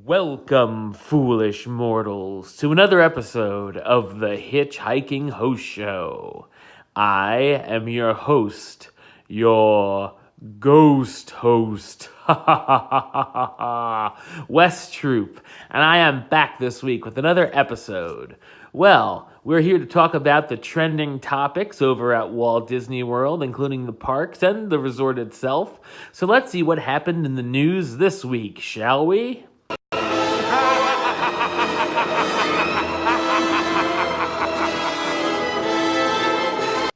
Welcome, foolish mortals, to another episode of the HitchHiking Host Show. I am your host, your ghost host, Wes Troop, and I am back this week with another episode. Well, we're here to talk about the trending topics over at Walt Disney World, including the parks and the resort itself. So let's see what happened in the news this week, shall we?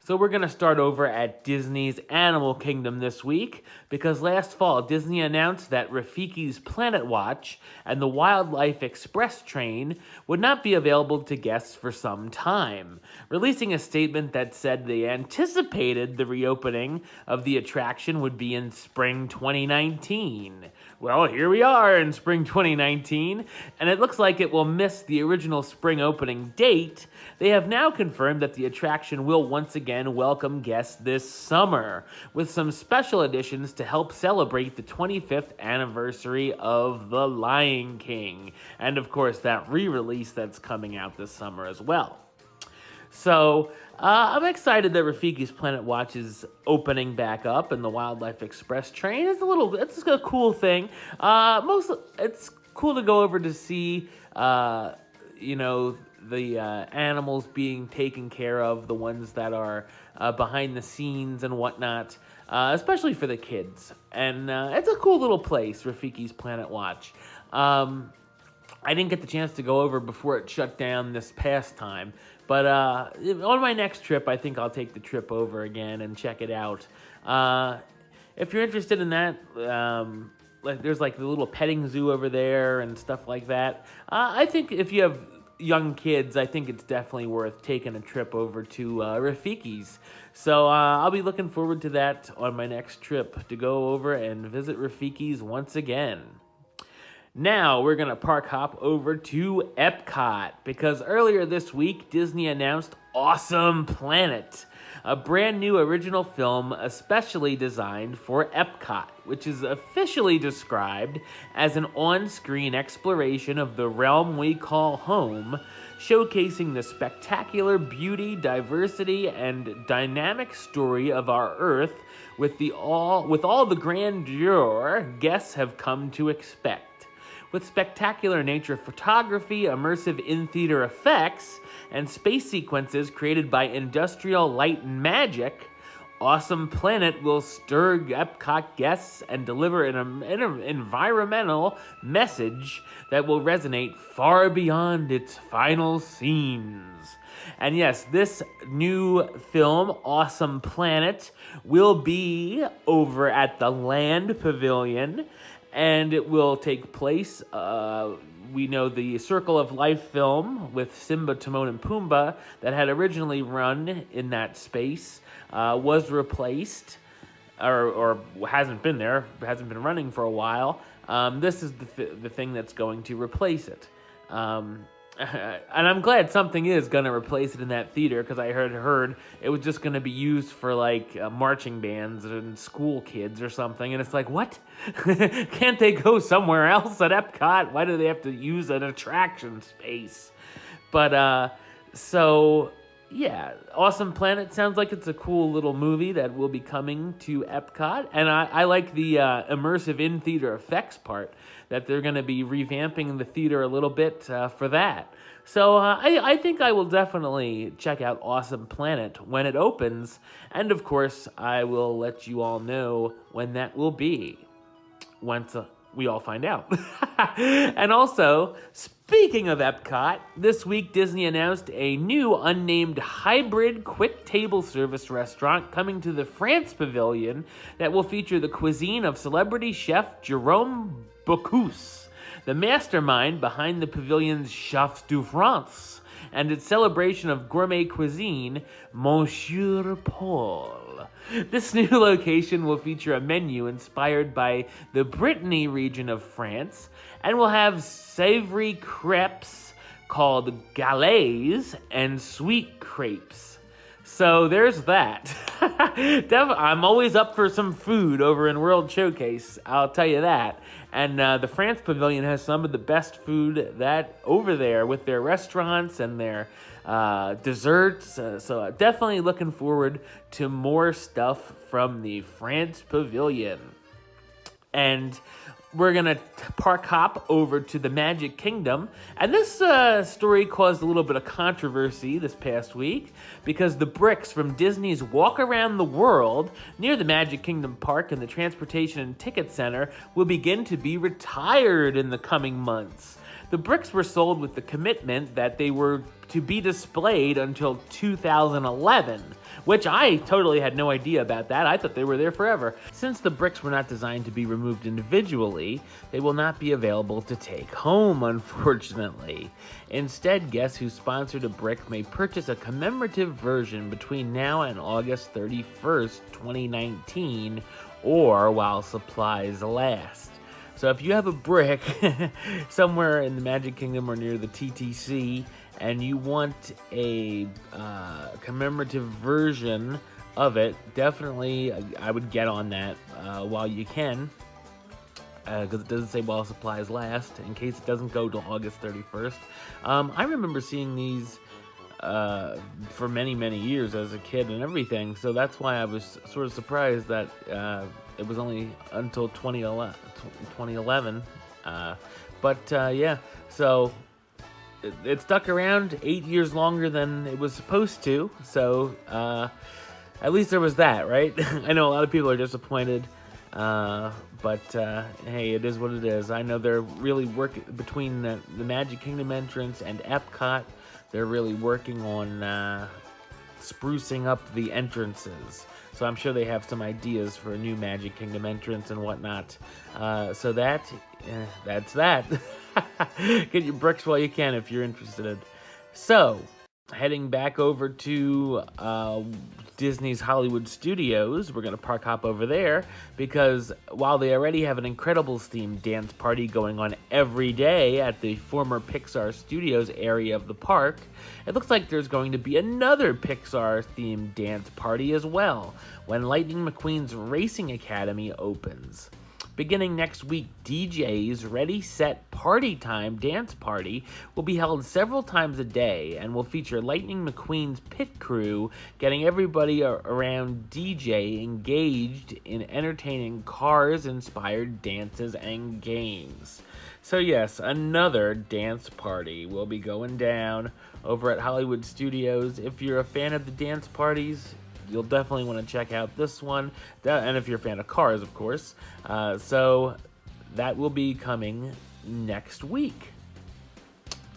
So we're going to start over at Disney's Animal Kingdom this week because last fall Disney announced that Rafiki's Planet Watch and the Wildlife Express train would not be available to guests for some time, releasing a statement that said they anticipated the reopening of the attraction would be in spring 2019. Well, here we are in spring 2019, and it looks like it will miss the original spring opening date. They have now confirmed that the attraction will once again welcome guests this summer, with some special additions to help celebrate the 25th anniversary of The Lion King, and of course that re-release that's coming out this summer as well. So, I'm excited that Rafiki's Planet Watch is opening back up, and the Wildlife Express train is it's a cool thing. It's cool to go over to see, the animals being taken care of, the ones that are behind the scenes and whatnot, especially for the kids. And it's a cool little place, Rafiki's Planet Watch. I didn't get the chance to go over before it shut down this past time, but on my next trip, I think I'll take the trip over again and check it out. If you're interested in that, there's like the little petting zoo over there and stuff like that. I think if you have young kids, I think it's definitely worth taking a trip over to Rafiki's. So I'll be looking forward to that on my next trip, to go over and visit Rafiki's once again. Now we're going to park hop over to Epcot, because earlier this week, Disney announced Awesome Planet, a brand new original film especially designed for Epcot, which is officially described as an on-screen exploration of the realm we call home, showcasing the spectacular beauty, diversity, and dynamic story of our Earth with all the grandeur guests have come to expect. With spectacular nature photography, immersive in-theater effects, and space sequences created by industrial light and magic, Awesome Planet will stir Epcot guests and deliver an environmental message that will resonate far beyond its final scenes. And yes, this new film, Awesome Planet, will be over at the Land Pavilion, and it will take place, we know the Circle of Life film with Simba, Timon, and Pumbaa that had originally run in that space was replaced, or hasn't been running for a while. This is the thing that's going to replace it. And I'm glad something is going to replace it in that theater, because I heard it was just going to be used for like marching bands and school kids or something. And it's like, what? Can't they go somewhere else at Epcot? Why do they have to use an attraction space? But so yeah, Awesome Planet sounds like it's a cool little movie that will be coming to Epcot. And I like the immersive in-theater effects part, that they're going to be revamping the theater a little bit for that. So I think I will definitely check out Awesome Planet when it opens. And of course, I will let you all know when that will be, once we all find out. And also, speaking of Epcot, this week Disney announced a new unnamed hybrid quick table service restaurant coming to the France Pavilion that will feature the cuisine of celebrity chef Jerome Bocuse, the mastermind behind the pavilion's Chefs de France, and its celebration of gourmet cuisine, Monsieur Paul. This new location will feature a menu inspired by the Brittany region of France, and will have savory crepes called galets and sweet crepes. So there's that. I'm always up for some food over in World Showcase, I'll tell you that. And the France Pavilion has some of the best food that over there with their restaurants and their desserts. So definitely looking forward to more stuff from the France Pavilion. And we're going to park hop over to the Magic Kingdom. And this story caused a little bit of controversy this past week because the bricks from Disney's Walk Around the World near the Magic Kingdom Park and the Transportation and Ticket Center will begin to be retired in the coming months. The bricks were sold with the commitment that they were to be displayed until 2011, which I totally had no idea about that. I thought they were there forever. Since the bricks were not designed to be removed individually, they will not be available to take home, unfortunately. Instead, guests who sponsored a brick may purchase a commemorative version between now and August 31st, 2019, or while supplies last. So if you have a brick somewhere in the Magic Kingdom or near the TTC and you want a commemorative version of it, definitely I would get on that while you can, because it doesn't say while supplies last, in case it doesn't go till August 31st. I remember seeing these for many, many years as a kid and everything, so that's why I was sort of surprised that it was only until 2011. Yeah, so it stuck around 8 years longer than it was supposed to, so at least there was that, right? I know a lot of people are disappointed, but hey, it is what it is. I know they're really working between the Magic Kingdom entrance and Epcot. They're really working on sprucing up the entrances. So I'm sure they have some ideas for a new Magic Kingdom entrance and whatnot. So that's that. Get your bricks while you can if you're interested. So, heading back over to Disney's Hollywood Studios, we're going to park hop over there because while they already have an Incredibles themed dance party going on every day at the former Pixar Studios area of the park, it looks like there's going to be another Pixar themed dance party as well when Lightning McQueen's Racing Academy opens. Beginning next week, DJ's Ready, Set, Party Time dance party will be held several times a day and will feature Lightning McQueen's pit crew getting everybody around DJ engaged in entertaining Cars-inspired dances and games. So yes, another dance party will be going down over at Hollywood Studios. If you're a fan of the dance parties, you'll definitely want to check out this one, and if you're a fan of Cars, of course. So that will be coming next week.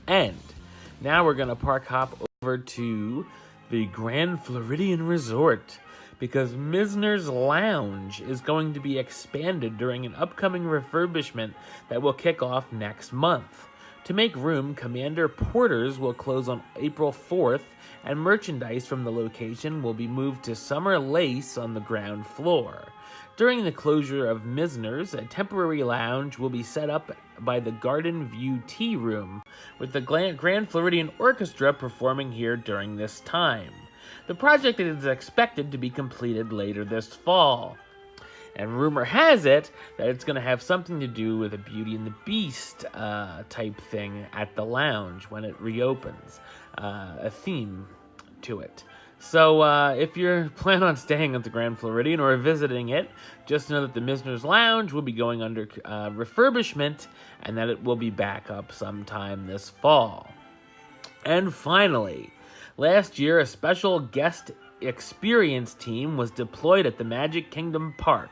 And now we're going to park hop over to the Grand Floridian Resort because Mizner's Lounge is going to be expanded during an upcoming refurbishment that will kick off next month. To make room, Commander Porter's will close on April 4th, and merchandise from the location will be moved to Summer Lace on the ground floor. During the closure of Mizner's, a temporary lounge will be set up by the Garden View Tea Room, with the Grand Floridian Orchestra performing here during this time. The project is expected to be completed later this fall. And rumor has it that it's going to have something to do with a Beauty and the Beast type thing at the lounge when it reopens. A theme to it. So if you're planning on staying at the Grand Floridian or visiting it, just know that the Mizner's Lounge will be going under refurbishment and that it will be back up sometime this fall. And finally, last year a special guest experience team was deployed at the Magic Kingdom Park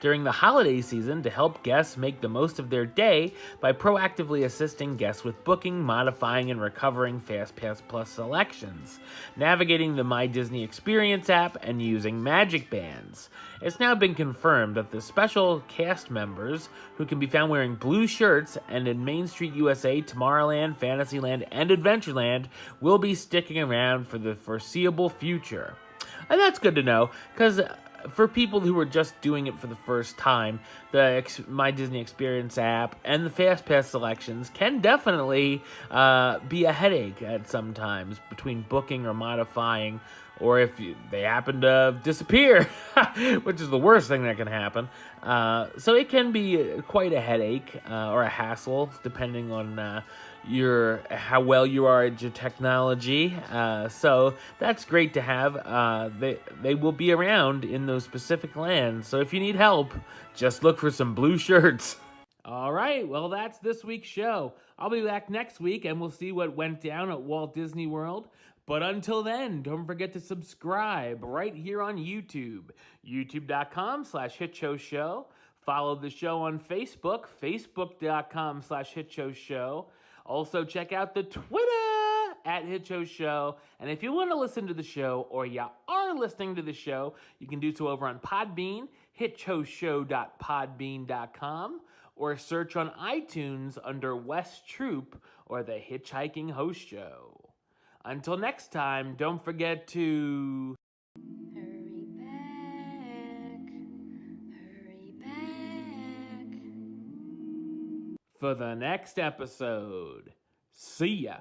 during the holiday season to help guests make the most of their day by proactively assisting guests with booking, modifying, and recovering FastPass Plus selections, navigating the My Disney Experience app, and using Magic Bands. It's now been confirmed that the special cast members, who can be found wearing blue shirts and in Main Street USA, Tomorrowland, Fantasyland, and Adventureland, will be sticking around for the foreseeable future. And that's good to know, because for people who are just doing it for the first time, the My Disney Experience app and the FastPass selections can definitely be a headache at sometimes between booking or modifying or if they happen to disappear, which is the worst thing that can happen. So it can be quite a headache or a hassle, depending on how well you are at your technology. So that's great to have. They will be around in those specific lands. So if you need help, just look for some blue shirts. All right, well, that's this week's show. I'll be back next week and we'll see what went down at Walt Disney World. But until then, don't forget to subscribe right here on YouTube, youtube.com/HitchHoShow. Follow the show on Facebook, facebook.com/HitchHoShow. Also, check out the Twitter at HitchHoShow. And if you want to listen to the show, or you are listening to the show, you can do so over on Podbean, hitchhoshow.podbean.com, or search on iTunes under Wes Troop or the Hitchhiking Host Show. Until next time, don't forget to hurry back for the next episode. See ya.